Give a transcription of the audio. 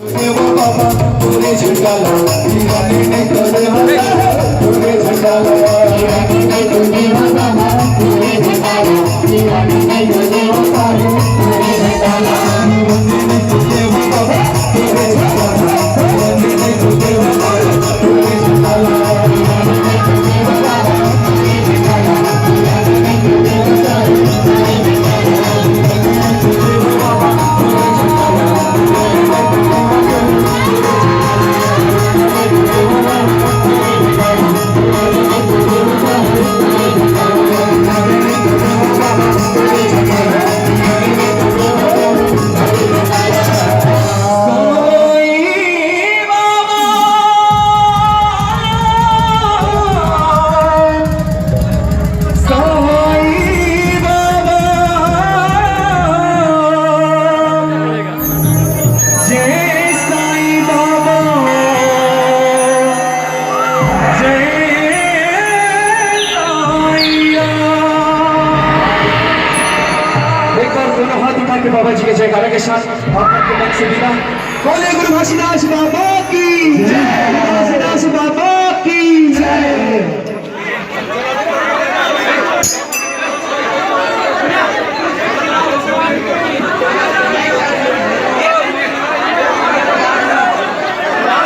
बाबा तोरे झंडा लगा दीवाने नहीं तोरे तोरे झंडा लगा दीवाने नहीं तोरे बाबा तोरे झंडा लगा दीवाने नहीं तोरे बाबा तोरे झंडा लगा दीवाने नहीं तोरे बाबा तोरे झंडा लगा दीवाने नहीं तोरे बाबा तोरे झंडा लगा दीवाने नहीं तोरे बाबा तोरे झंडा लगा दीवाने नहीं तोरे बाबा तोरे झंडा लगा दीवाने नहीं तोरे बाबा तोरे झंडा बाबा जी के जयकारा के साथ आपके मन से विदा बोले गुरु घासीदास बाबा की